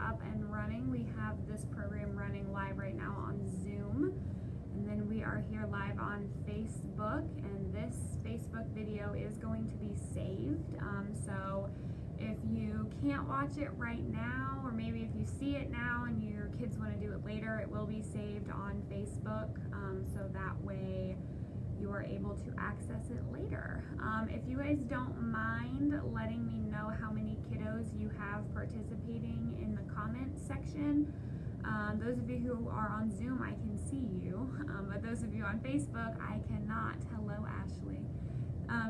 up and running. We have this program running live right now on Zoom, and then we are here live on Facebook, and this Facebook video is going to be saved. So if you can't watch it right now, or maybe if you see it now and your kids want to do it later, it will be saved on Facebook, so that way you are able to access it later. If you guys don't mind letting me know how many kiddos you have participating in the comments section. Those of you who are on Zoom, I can see you, but those of you on Facebook, I cannot. Hello, Ashley.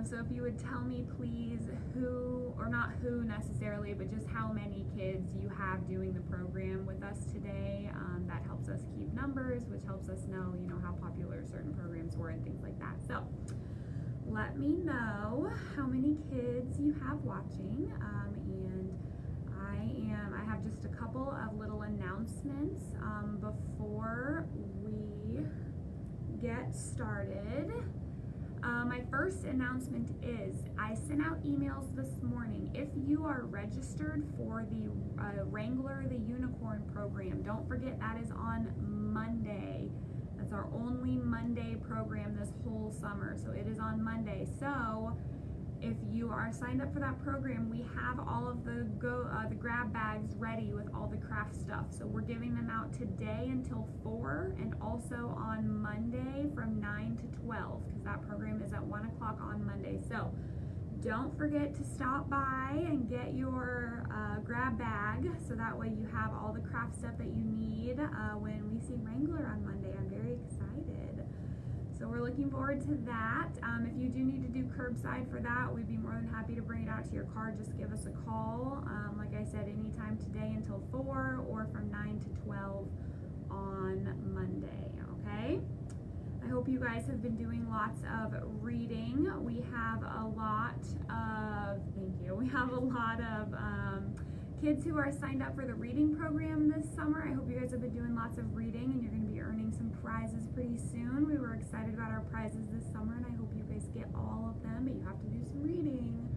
So if you would tell me please who, or not who necessarily, but just how many kids you have doing the program with us today. That helps us keep numbers, which helps us know, how popular certain programs were and things like that. So let me know how many kids you have watching, and I have just a couple of little announcements before we get started. My first announcement is I sent out emails this morning. If you are registered for the Wrangler the Unicorn program, don't forget that is on Monday. That's our only Monday program this whole summer, so it is on Monday. So if you are signed up for that program, we have all of the grab bags ready with all the craft stuff. So we're giving them out today until 4, and also on Monday from 9 to 12, because that program is at 1 o'clock on Monday. So don't forget to stop by and get your grab bag, so that way you have all the craft stuff that you need when we see Wrangler on Monday. I'm very excited. So we're looking forward to that. If you do need to do curbside for that, we'd be more than happy to bring it out to your car. Just give us a call. Like I said, anytime today until 4, or from 9 to 12 on Monday, okay? I hope you guys have been doing lots of reading. We have a lot of, we have a lot of kids who are signed up for the reading program this summer. I hope you guys have been doing lots of reading, and you're going to be earning some prizes pretty soon. We were excited about our prizes this summer, and I hope you guys get all of them, but you have to do some reading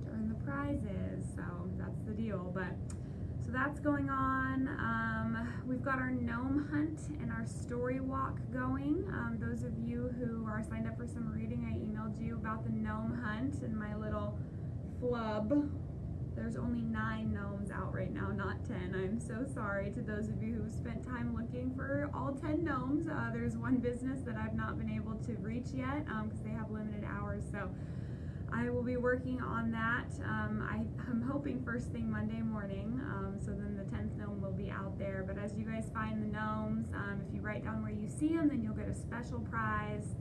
to earn the prizes, so that's the deal. But so that's going on. We've got our gnome hunt and our story walk going. Those of you who are signed up for some reading, I emailed you about the gnome hunt and my little flub. There's only 9 gnomes out right now, not 10. I'm so sorry to those of you who spent time looking for all 10 gnomes. There's one business that I've not been able to reach yet because they have limited hours. So I will be working on that. I'm hoping first thing Monday morning, so then the 10th gnome will be out there. But as you guys find the gnomes, if you write down where you see them, then you'll get a special prize.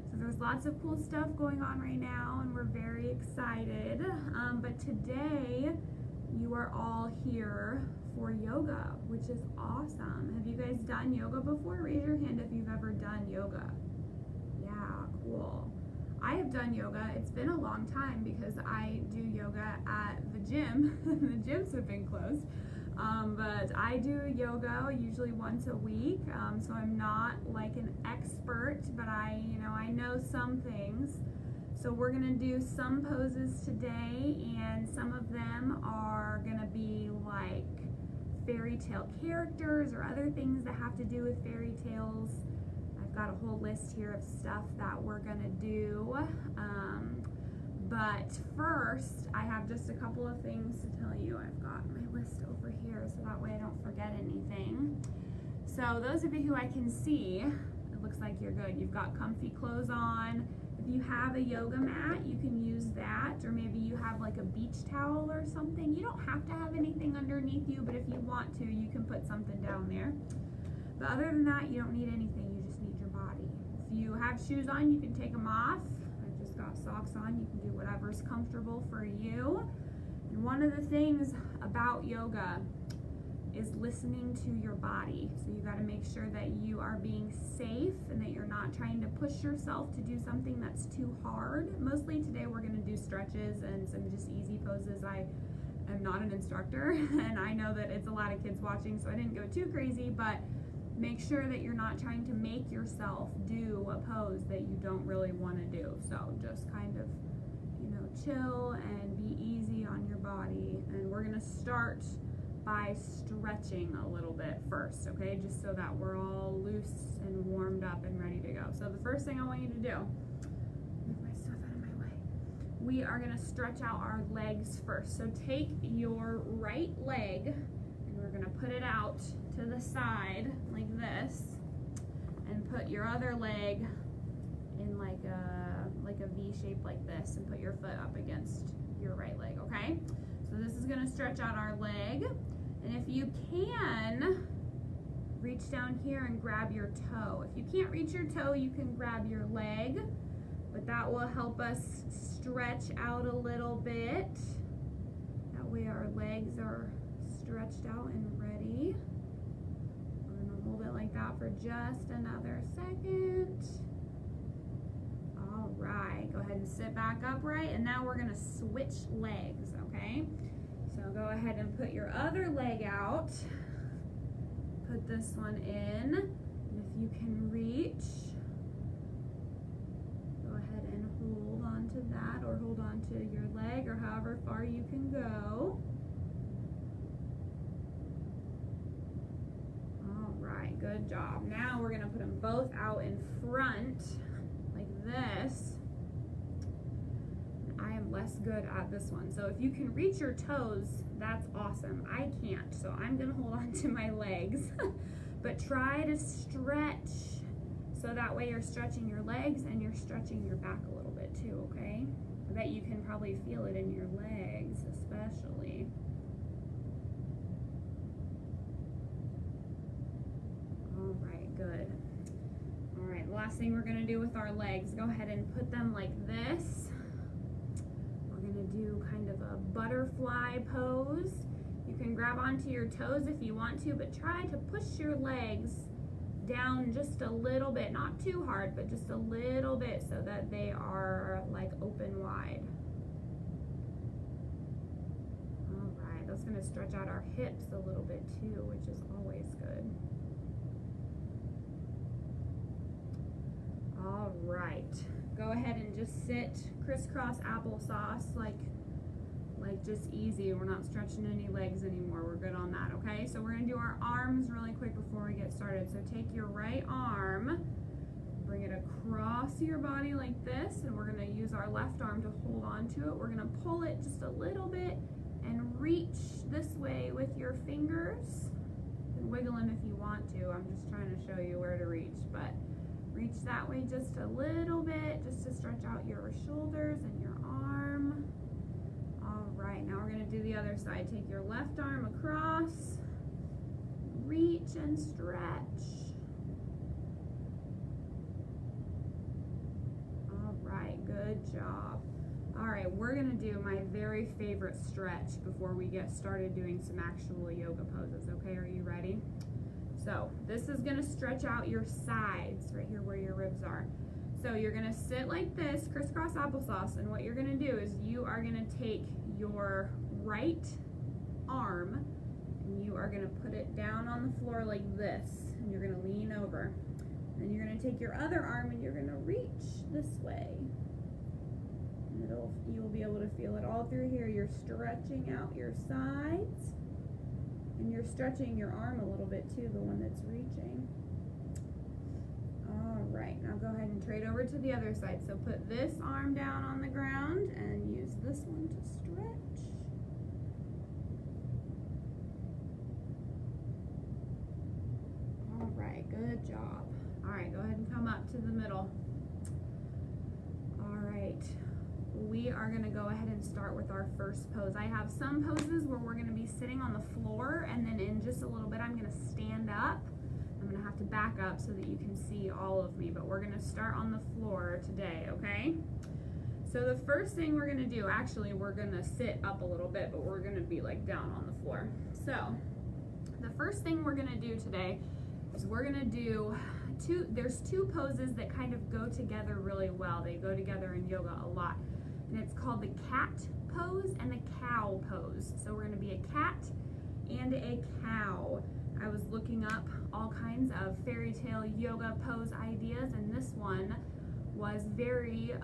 So there's lots of cool stuff going on right now, and we're very excited. But today, you are all here for yoga, which is awesome. Have you guys done yoga before? Raise your hand if you've ever done yoga. Yeah, cool. I have done yoga. It's been a long time because I do yoga at the gym. The gyms have been closed. But I do yoga usually once a week, so I'm not like an expert, but I know some things. So we're gonna do some poses today, and some of them are gonna be like fairy tale characters or other things that have to do with fairy tales. I've got a whole list here of stuff that we're gonna do. But first, I have just a couple of things to tell you. I've got my list over here so that way I don't forget anything. So those of you who I can see, it looks like you're good. You've got comfy clothes on. If you have a yoga mat, you can use that, or maybe you have like a beach towel or something. You don't have to have anything underneath you, but if you want to, you can put something down there. But other than that, you don't need anything. You just need your body. If you have shoes on, you can take them off. Got socks on, you can do whatever's comfortable for you. And one of the things about yoga is listening to your body. So you got to make sure that you are being safe and that you're not trying to push yourself to do something that's too hard. Mostly today we're going to do stretches and some just easy poses. I am not an instructor, and I know that it's a lot of kids watching, so I didn't go too crazy, but make sure that you're not trying to make yourself do a pose that you don't really want to do. So just kind of, chill and be easy on your body. And we're going to start by stretching a little bit first, okay? Just so that we're all loose and warmed up and ready to go. So the first thing I want you to do, move my stuff out of my way. We are gonna stretch out our legs first. So take your right leg and we're gonna put it out to the side like this, and put your other leg in like a V shape like this, and put your foot up against your right leg, okay? So this is gonna stretch out our leg. And if you can, reach down here and grab your toe. If you can't reach your toe, you can grab your leg, but that will help us stretch out a little bit. That way our legs are stretched out and ready. We're gonna hold it like that for just another second. All right, go ahead and sit back upright, and now we're gonna switch legs, okay? So go ahead and put your other leg out. Put this one in, and if you can reach, go ahead and hold on to that, or hold on to your leg, or however far you can go. All right, good job. Now we're gonna put them both out in front, like this. I am less good at this one. So if you can reach your toes, that's awesome. I can't, so I'm gonna hold on to my legs. But try to stretch, so that way you're stretching your legs and you're stretching your back a little bit too, okay? I bet you can probably feel it in your legs, especially. All right, good. All right, the last thing we're gonna do with our legs, go ahead and put them like this. Do kind of a butterfly pose. You can grab onto your toes if you want to, but try to push your legs down just a little bit, not too hard, but just a little bit, so that they are like open wide. All right, that's going to stretch out our hips a little bit too, which is always good. All right, go ahead and just sit crisscross applesauce, like just easy. We're not stretching any legs anymore. We're good on that, okay? So we're gonna do our arms really quick before we get started. So take your right arm, bring it across your body like this, and we're gonna use our left arm to hold on to it. We're gonna pull it just a little bit and reach this way with your fingers. You can wiggle them if you want to. I'm just trying to show you where to reach, but reach that way just a little bit, just to stretch out your shoulders and your arm. All right, now we're gonna do the other side. Take your left arm across, reach and stretch. All right, good job. All right, we're gonna do my very favorite stretch before we get started doing some actual yoga poses, okay? Are you ready? So this is gonna stretch out your sides, right here where your ribs are. So you're gonna sit like this, crisscross applesauce, and what you're gonna do is you are gonna take your right arm and you are gonna put it down on the floor like this, and you're gonna lean over. Then you're gonna take your other arm and you're gonna reach this way. And you'll be able to feel it all through here. You're stretching out your sides. And you're stretching your arm a little bit too, the one that's reaching. All right, now go ahead and trade over to the other side. So put this arm down on the ground and use this one to stretch. All right, good job. All right, go ahead and come up to the middle. All right. We are going to go ahead and start with our first pose. I have some poses where we're going to be sitting on the floor, and then in just a little bit I'm going to stand up. I'm going to have to back up so that you can see all of me, but we're going to start on the floor today, okay? So the first thing we're going to do, actually we're going to sit up a little bit, but we're going to be like down on the floor. So the first thing we're going to do today is we're going to do there's two poses that kind of go together really well. They go together in yoga a lot. And it's called the cat pose and the cow pose. So we're gonna be a cat and a cow. I was looking up all kinds of fairy tale yoga pose ideas, and this one was very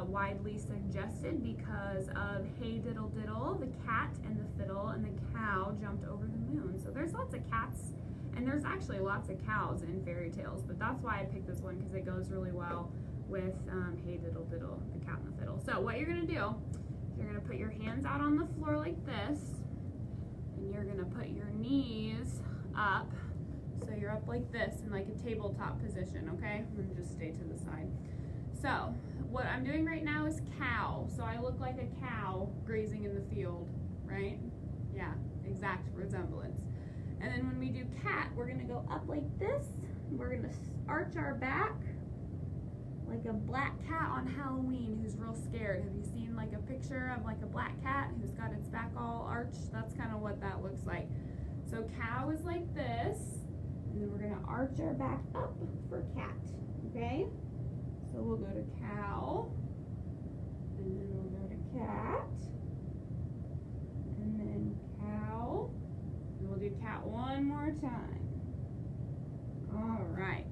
widely suggested because of Hey Diddle Diddle, the cat and the fiddle, and the cow jumped over the moon. So there's lots of cats, and there's actually lots of cows in fairy tales, but that's why I picked this one, because it goes really well with Hey Diddle Diddle, the cat and the fiddle. So what you're gonna do, you're gonna put your hands out on the floor like this, and you're gonna put your knees up. So you're up like this in like a tabletop position, okay? I'm gonna just stay to the side. So what I'm doing right now is cow. So I look like a cow grazing in the field, right? Yeah, exact resemblance. And then when we do cat, we're gonna go up like this. We're gonna arch our back like a black cat on Halloween who's real scared. Have you seen like a picture of like a black cat who's got its back all arched? That's kind of what that looks like. So cow is like this, and then we're gonna arch our back up for cat, okay? So we'll go to cow, and then we'll go to cat, and then cow, and we'll do cat one more time. All right.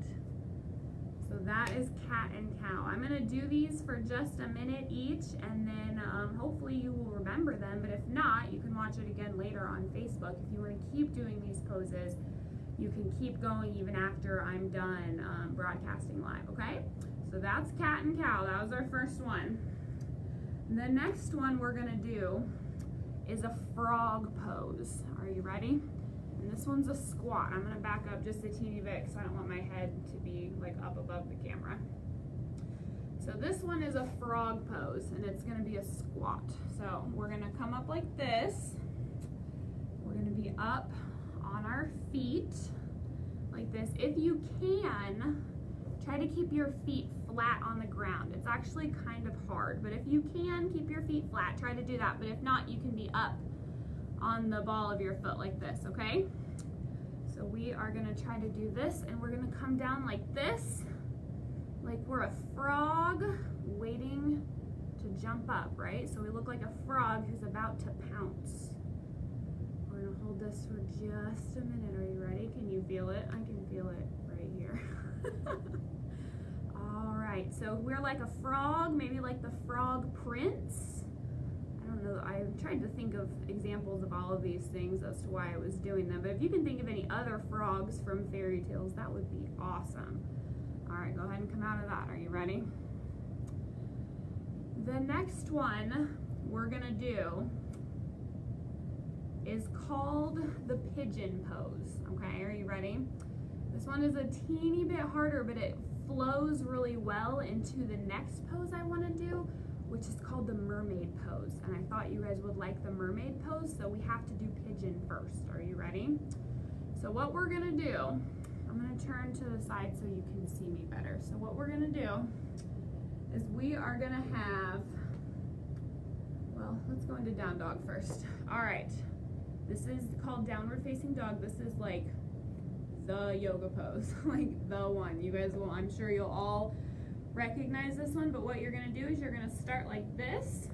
So that is cat and cow. I'm gonna do these for just a minute each, and then hopefully you will remember them, but if not, you can watch it again later on Facebook. If you wanna keep doing these poses, you can keep going even after I'm done broadcasting live, okay? So that's cat and cow. That was our first one. The next one we're gonna do is a frog pose. Are you ready? And this one's a squat. I'm gonna back up just a teeny bit because I don't want my head to be like up above the camera. So this one is a frog pose, and it's gonna be a squat. So we're gonna come up like this. We're gonna be up on our feet like this. If you can, try to keep your feet flat on the ground. It's actually kind of hard, but if you can keep your feet flat, try to do that. But if not, you can be up on the ball of your foot like this, okay? So we are gonna try to do this, and we're gonna come down like this, like we're a frog waiting to jump up, right? So we look like a frog who's about to pounce. We're gonna hold this for just a minute. Are you ready? Can you feel it? I can feel it right here. All right, so we're like a frog, maybe like the Frog Prince. I don't know, I tried to think of examples of all of these things as to why I was doing them, but if you can think of any other frogs from fairy tales, that would be awesome. All right, go ahead and come out of that. Are you ready? The next one we're gonna do is called the pigeon pose, okay? Are you ready? This one is a teeny bit harder, but it flows really well into the next pose I wanna do, which is called the mermaid pose. And I thought you guys would like the mermaid pose, so we have to do pigeon first. Are you ready? So what we're gonna do, I'm gonna turn to the side so you can see me better. So what we're gonna do is we are gonna have, well, let's go into down dog first. All right, this is called downward facing dog. This is like the yoga pose, like the one. You guys will, I'm sure you'll all recognize this one, but what you're gonna do is you're gonna start like this,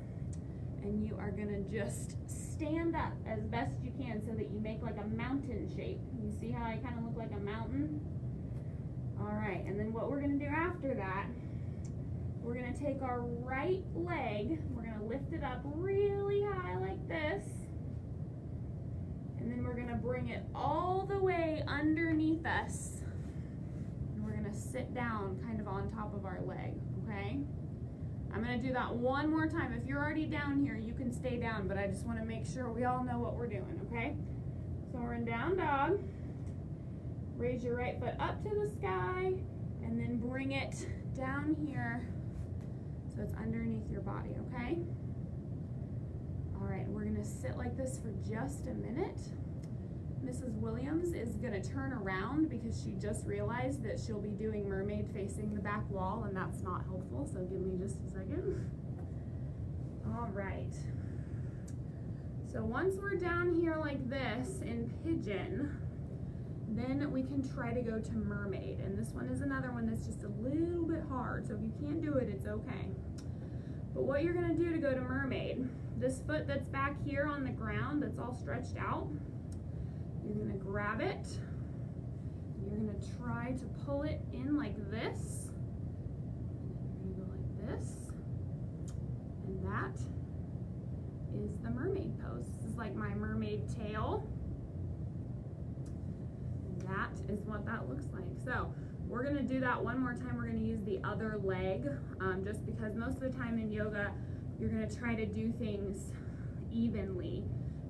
and you are gonna just stand up as best you can so that you make like a mountain shape. You see how I kind of look like a mountain? All right, and then what we're gonna do after that, we're gonna take our right leg, we're gonna lift it up really high like this, and then we're gonna bring it all the way underneath us. Sit down kind of on top of our leg, okay? I'm gonna do that one more time. If you're already down here, you can stay down, but I just wanna make sure we all know what we're doing, okay? So we're in down dog. Raise your right foot up to the sky, and then bring it down here so it's underneath your body, okay? All right, we're gonna sit like this for just a minute. Mrs. Williams is gonna turn around because she just realized that she'll be doing mermaid facing the back wall, and that's not helpful, so give me just a second. All right. So once we're down here like this in pigeon, then we can try to go to mermaid, and this one is another one that's just a little bit hard, so if you can't do it, it's okay. But what you're gonna do to go to mermaid, this foot that's back here on the ground that's all stretched out, you're gonna grab it, you're gonna try to pull it in like this. You're gonna go this. And that is the mermaid pose. This is like my mermaid tail. And that is what that looks like. So we're gonna do that one more time. We're gonna use the other leg, just because most of the time in yoga, you're gonna try to do things evenly.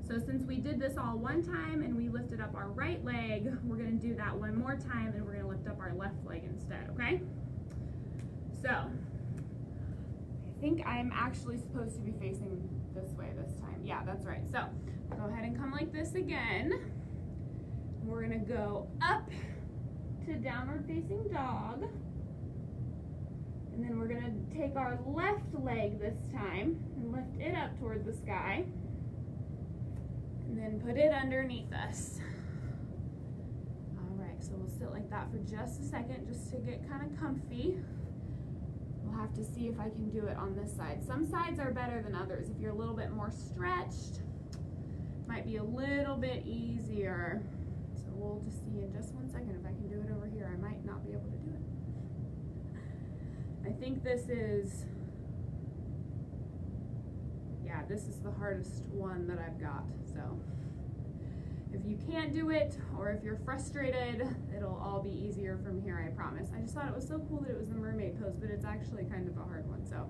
So since we did this all one time and we lifted up our right leg, we're gonna do that one more time and we're gonna lift up our left leg instead, okay? So, I think I'm actually supposed to be facing this way this time. Yeah, that's right. So, go ahead and come like this again. We're gonna go up to downward facing dog. And then we're gonna take our left leg this time and lift it up toward the sky. And then put it underneath us. All right, so we'll sit like that for just a second, just to get kind of comfy. We'll have to see if I can do it on this side. Some sides are better than others. If you're a little bit more stretched, it might be a little bit easier. So we'll just see in just one second if I can do it over here. I might not be able to do it. I think this is, yeah, this is the hardest one that I've got. So if you can't do it, or if you're frustrated, it'll all be easier from here, I promise. I just thought it was so cool that it was the mermaid pose, but it's actually kind of a hard one. So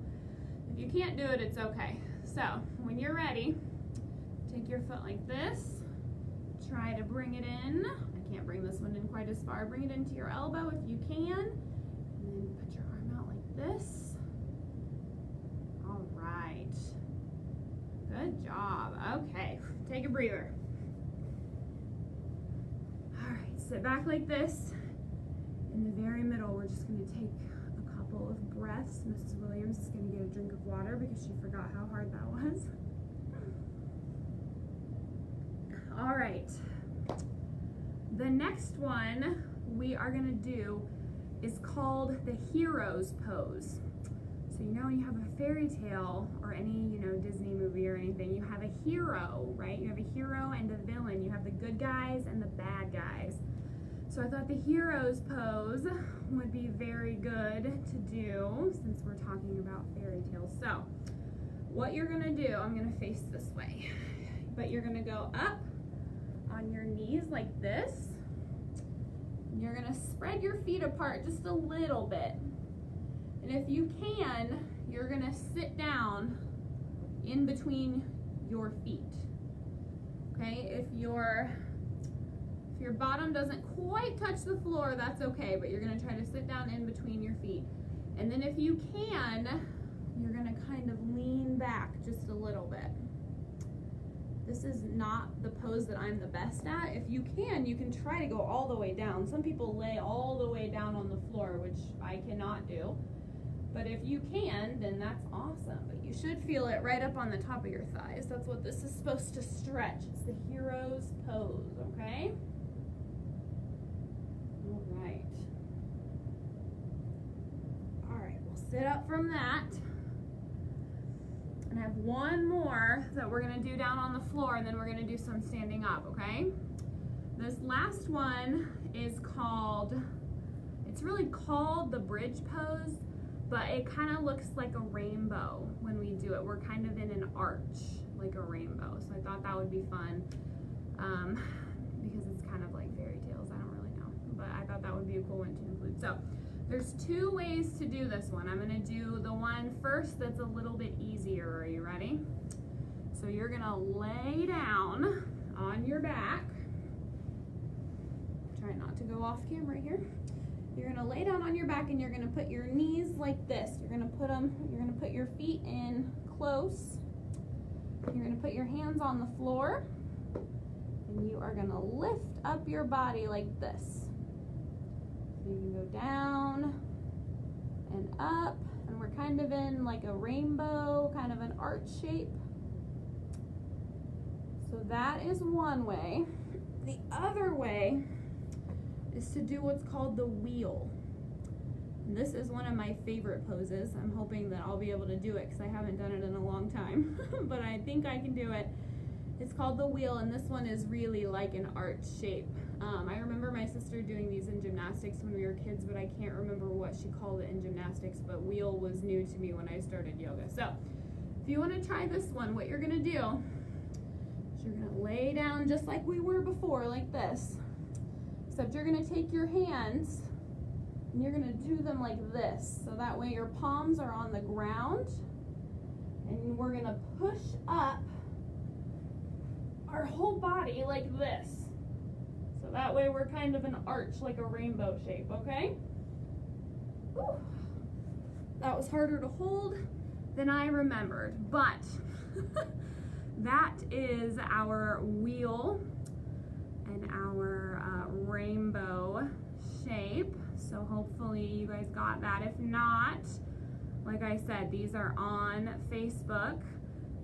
if you can't do it, it's okay. So when you're ready, take your foot like this, try to bring it in. I can't bring this one in quite as far. Bring it into your elbow if you can, and then put your arm out like this. All right. Good job. Okay, take a breather. All right, sit back like this. In the very middle, we're just gonna take a couple of breaths. Mrs. Williams is gonna get a drink of water because she forgot how hard that was. All right, the next one we are gonna do is called the hero's pose. So you know when you have a fairy tale or any, Disney movie or anything, you have a hero, right? You have a hero and a villain. You have the good guys and the bad guys. So I thought the hero's pose would be very good to do since we're talking about fairy tales. So what you're gonna do, I'm gonna face this way, but you're gonna go up on your knees like this. You're gonna spread your feet apart just a little bit. And if you can, you're gonna sit down in between your feet. Okay, if your bottom doesn't quite touch the floor, that's okay, but you're gonna try to sit down in between your feet. And then if you can, you're gonna kind of lean back just a little bit. This is not the pose that I'm the best at. If you can try to go all the way down. Some people lay all the way down on the floor, which I cannot do. But if you can, then that's awesome. But you should feel it right up on the top of your thighs. That's what this is supposed to stretch. It's the hero's pose, okay? All right. All right, we'll sit up from that. And I have one more that we're gonna do down on the floor, and then we're gonna do some standing up, okay? This last one is it's really called the bridge pose, but it kind of looks like a rainbow when we do it. We're kind of in an arch, like a rainbow. So I thought that would be fun, because it's kind of like fairy tales. I don't really know, but I thought that would be a cool one to include. So there's two ways to do this one. I'm gonna do the one first that's a little bit easier. Are you ready? So you're gonna lay down on your back. Try not to go off camera here. You're gonna lay down on your back and you're gonna put your knees like this. You're gonna put your feet in close. You're gonna put your hands on the floor and you are gonna lift up your body like this. So you can go down and up, and we're kind of in like a rainbow, kind of an arch shape. So that is one way. The other way is to do what's called the wheel. And this is one of my favorite poses. I'm hoping that I'll be able to do it because I haven't done it in a long time, but I think I can do it. It's called the wheel, and this one is really like an arch shape. I remember my sister doing these in gymnastics when we were kids, but I can't remember what she called it in gymnastics, but wheel was new to me when I started yoga. So if you want to try this one, what you're going to do is you're going to lay down just like we were before, like this. Except you're going to take your hands and you're going to do them like this. So that way your palms are on the ground, and we're going to push up our whole body like this. So that way we're kind of an arch, like a rainbow shape, okay? Whew. That was harder to hold than I remembered, but that is our wheel and our rainbow shape. So hopefully you guys got that. If not, like I said, these are on Facebook,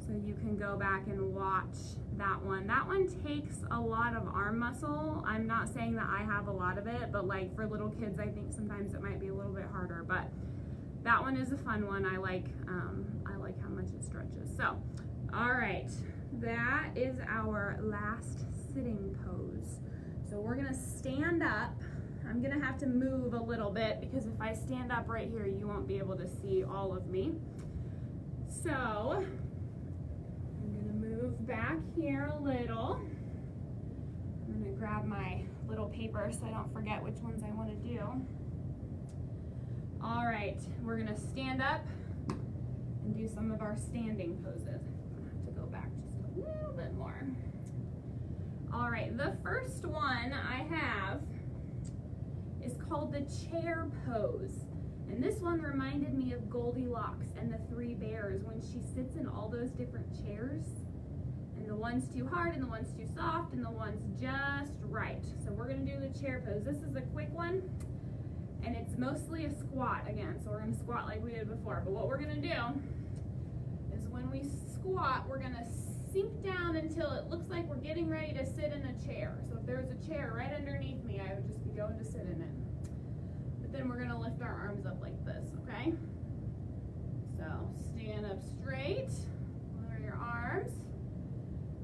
so you can go back and watch that one. That one takes a lot of arm muscle. I'm not saying that I have a lot of it, but like for little kids, I think sometimes it might be a little bit harder, but that one is a fun one. I like how much it stretches. So, all right, that is our last sitting pose. So we're gonna stand up. I'm gonna have to move a little bit because if I stand up right here, you won't be able to see all of me. So I'm gonna move back here a little. I'm gonna grab my little paper so I don't forget which ones I wanna do. All right, we're gonna stand up and do some of our standing poses. I'm gonna have to go back just a little bit more. All right, the first one I have is called the chair pose. And this one reminded me of Goldilocks and the Three Bears when she sits in all those different chairs. And the one's too hard and the one's too soft and the one's just right. So we're gonna do the chair pose. This is a quick one and it's mostly a squat again. So we're gonna squat like we did before. But what we're gonna do is when we squat, we're gonna sink down until it looks like we're getting ready to sit in a chair. So if there's a chair right underneath me, I would just be going to sit in it. But then we're gonna lift our arms up like this, okay? So stand up straight, lower your arms.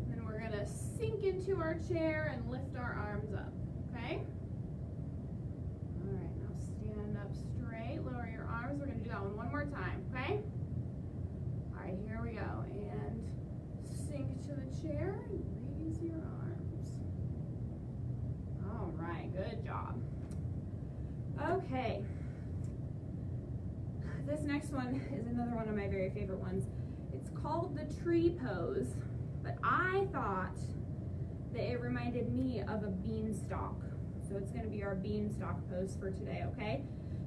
Then we're gonna sink into our chair and lift our arms up, okay? All right, now stand up straight, lower your arms. We're gonna do that one more time, okay? All right, here we go. And sink to the chair and raise your arms. All right, good job. Okay. This next one is another one of my very favorite ones. It's called the tree pose, but I thought that it reminded me of a beanstalk. So it's gonna be our beanstalk pose for today, okay?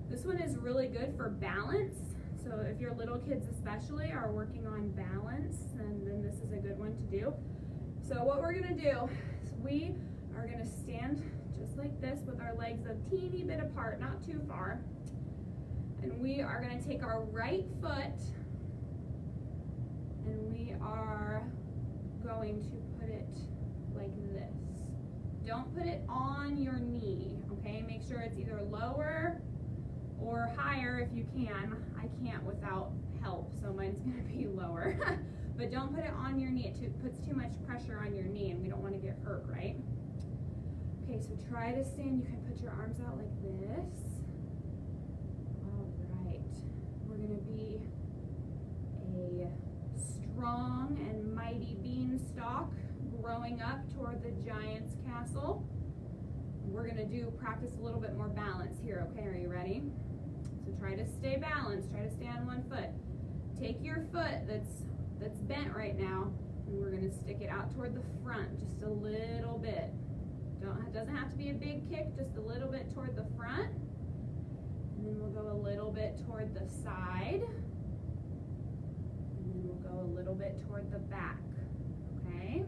This one is really good for balance. So if your little kids especially are working on balance, then this is a good one to do. So what we're gonna do is we are gonna stand just like this with our legs a teeny bit apart, not too far. And we are gonna take our right foot and we are going to put it like this. Don't put it on your knee, okay? Make sure it's either lower or higher if you can. I can't without help, so mine's gonna be lower. But don't put it on your knee. It puts too much pressure on your knee and we don't wanna get hurt, right? Okay, so try to stand. You can put your arms out like this. All right. We're gonna be a strong and mighty beanstalk growing up toward the giant's castle. We're gonna practice a little bit more balance here, okay? Are you ready? So try to stay balanced, try to stay on one foot. Take your foot that's bent right now, and we're gonna stick it out toward the front just a little bit. It doesn't have to be a big kick, just a little bit toward the front. And then we'll go a little bit toward the side. And then we'll go a little bit toward the back, okay?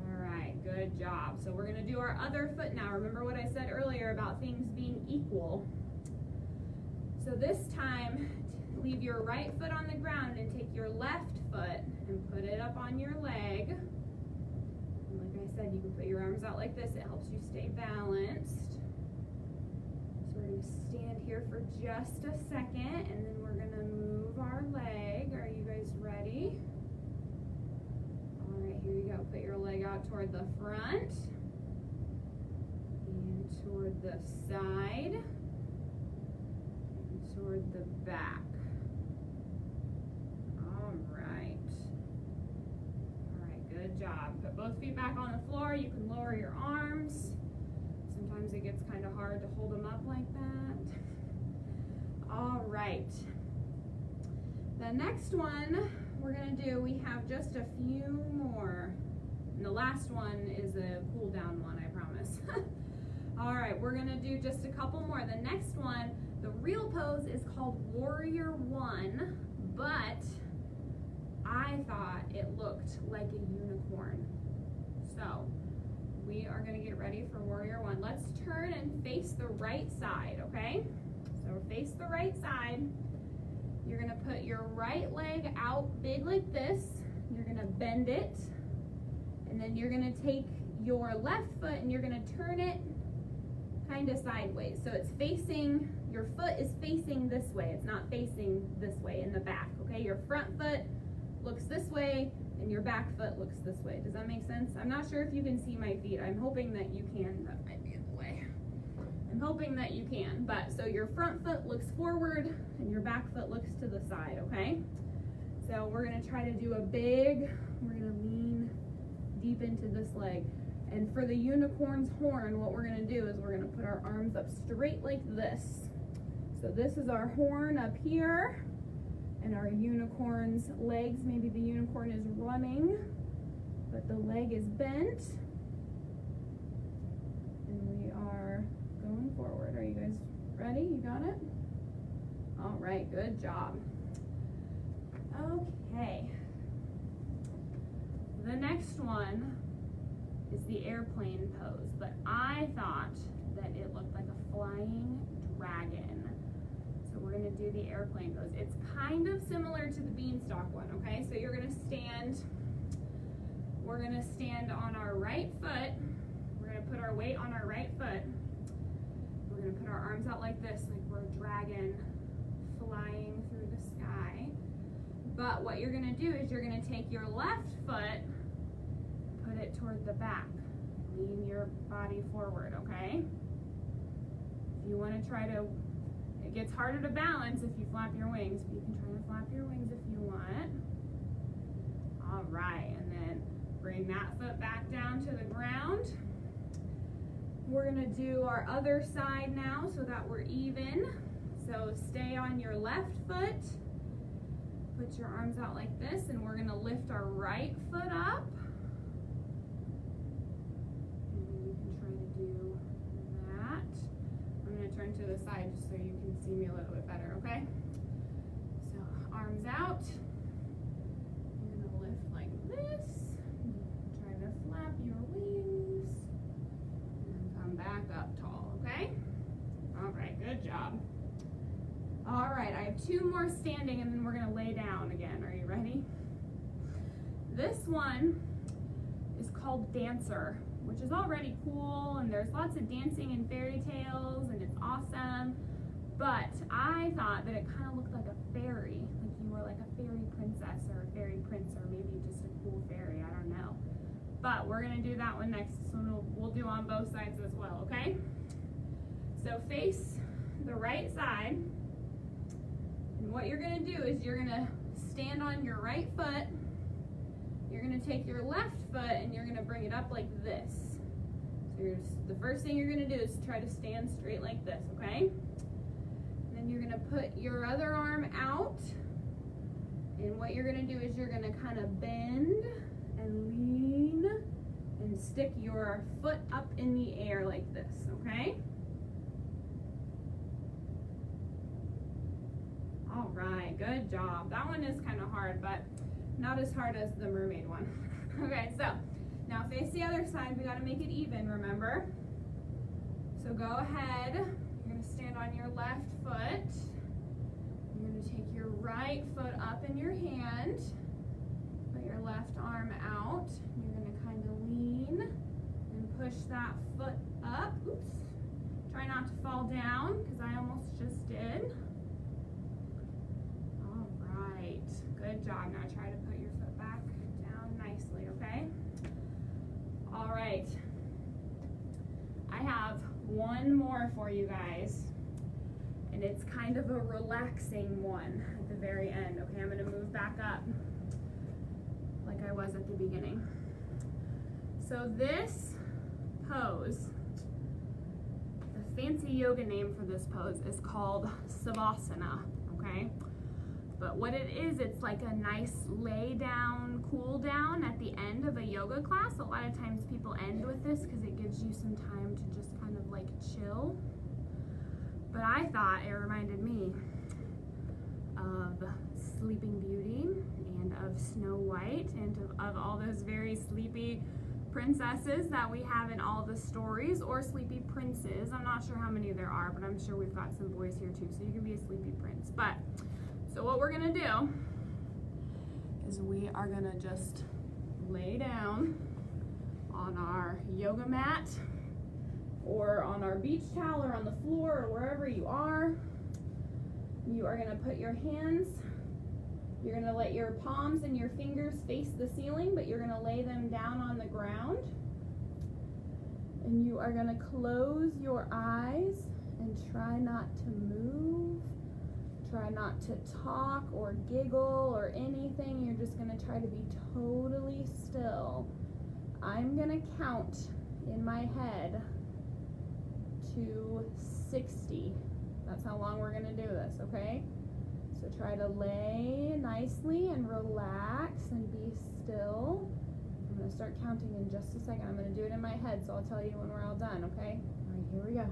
All right, good job. So we're gonna do our other foot now. Remember what I said earlier about things being equal. So this time, leave your right foot on the ground and take your left foot and put it up on your leg. And like I said, you can put your arms out like this. It helps you stay balanced. So we're gonna stand here for just a second and then we're gonna move our leg. Are you guys ready? All right, here you go. Put your leg out toward the front. the side and toward the back. All right, good job. Put both feet back on the floor. You can lower your arms. Sometimes it gets kind of hard to hold them up like that. All right. The next one we're gonna do, we have just a few more. And the last one is a cool down one, I promise. All right, we're gonna do just a couple more. The next one, the real pose is called Warrior One, but I thought it looked like a unicorn. So we are gonna get ready for Warrior One. Let's turn and face the right side, okay? So face the right side. You're gonna put your right leg out big like this. You're gonna bend it. And then you're gonna take your left foot and you're gonna turn it kind of sideways. So it's facing, your foot is facing this way. It's not facing this way in the back, okay? Your front foot looks this way and your back foot looks this way. Does that make sense? I'm not sure if you can see my feet. I'm hoping that you can. That might be in the way. I'm hoping that you can. But so your front foot looks forward and your back foot looks to the side, okay? So we're gonna try to do a big, we're gonna lean deep into this leg. And for the unicorn's horn, what we're gonna do is we're gonna put our arms up straight like this. So this is our horn up here. And our unicorn's legs, maybe the unicorn is running, but the leg is bent. And we are going forward. Are you guys ready? You got it? All right, good job. Okay. The next one is the airplane pose, but I thought that it looked like a flying dragon. So we're gonna do the airplane pose. It's kind of similar to the beanstalk one, okay? So you're gonna stand, we're gonna stand on our right foot. We're gonna put our weight on our right foot. We're gonna put our arms out like this, like we're a dragon flying through the sky. But what you're gonna do is you're gonna take your left foot, put it toward the back. Lean your body forward, okay? If you wanna try to, it gets harder to balance if you flap your wings, but you can try to flap your wings if you want. All right, and then bring that foot back down to the ground. We're gonna do our other side now so that we're even. So stay on your left foot, put your arms out like this, and we're gonna lift our right foot up. And you can try to do that. I'm gonna turn to the side just so you can see me a little bit better, okay? So arms out. You're gonna lift like this. Try to flap your wings. And come back up tall, okay? All right, good job. All right, I have two more standing and then we're gonna lay down again. Are you ready? This one is called Dancer, which is already cool, and there's lots of dancing in fairy tales, and it's awesome. But I thought that it kind of looked like a fairy, like you were like a fairy princess or a fairy prince, or maybe just a cool fairy, I don't know. But we're gonna do that one next, so we'll do on both sides as well, okay? So face the right side, and what you're gonna do is you're gonna stand on your right foot. You're gonna take your left foot and you're gonna bring it up like this. So the first thing you're gonna do is try to stand straight like this, okay? And then you're gonna put your other arm out. And what you're gonna do is you're gonna kind of bend and lean and stick your foot up in the air like this, okay? All right, good job. That one is kind of hard, but not as hard as the mermaid one. Okay, so now face the other side. We gotta make it even, remember? So go ahead. You're gonna stand on your left foot. You're gonna take your right foot up in your hand. Put your left arm out. You're gonna kind of lean and push that foot up. Oops. Try not to fall down, because I almost just did. All right, good job. Now try to put your foot back down nicely, okay? All right. I have one more for you guys. And it's kind of a relaxing one at the very end. Okay, I'm gonna move back up like I was at the beginning. So this pose, the fancy yoga name for this pose is called Savasana, okay? But what it is, it's like a nice lay down, cool down at the end of a yoga class. A lot of times people end with this because it gives you some time to just kind of like chill. But I thought it reminded me of Sleeping Beauty and of Snow White and of all those very sleepy princesses that we have in all the stories, or sleepy princes. I'm not sure how many there are, but I'm sure we've got some boys here too, so you can be a sleepy prince. But so what we're gonna do is we are gonna just lay down on our yoga mat or on our beach towel or on the floor or wherever you are. You are gonna put your hands, you're gonna let your palms and your fingers face the ceiling, but you're gonna lay them down on the ground. And you are gonna close your eyes and try not to move. Try not to talk or giggle or anything. You're just gonna try to be totally still. I'm gonna count in my head to 60. That's how long we're gonna do this, okay? So try to lay nicely and relax and be still. I'm gonna start counting in just a second. I'm gonna do it in my head, so I'll tell you when we're all done, okay? All right, here we go.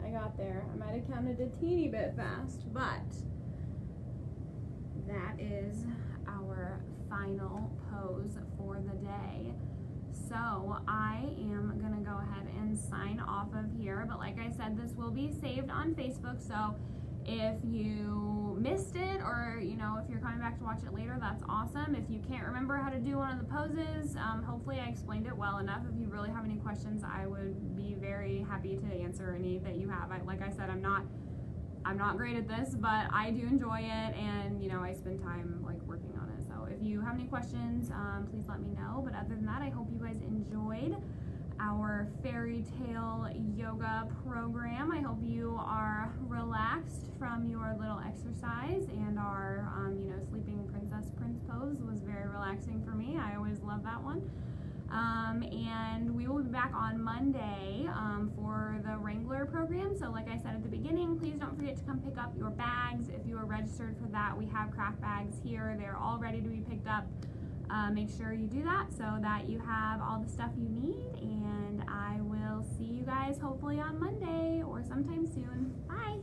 I got there. I might have counted a teeny bit fast, but that is our final pose for the day. So I am gonna go ahead and sign off of here, but like I said, this will be saved on Facebook, so if you missed it, or you know, if you're coming back to watch it later, that's awesome. If you can't remember how to do one of the poses, hopefully I explained it well enough. If you really have any questions, I would be very happy to answer any that you have. Like I said, I'm not great at this, but I do enjoy it, and you know, I spend time like working on it. So if you have any questions, please let me know. But other than that, I hope you guys enjoyed our fairy tale yoga program. I hope you are relaxed from your little exercise, and our you know, sleeping princess prince pose was very relaxing for me. I always love that one. And we will be back on Monday for the Wrangler program. So like I said at the beginning, please don't forget to come pick up your bags. If you are registered for that, we have craft bags here. They're all ready to be picked up. Make sure you do that so that you have all the stuff you need, and I will see you guys hopefully on Monday or sometime soon. Bye!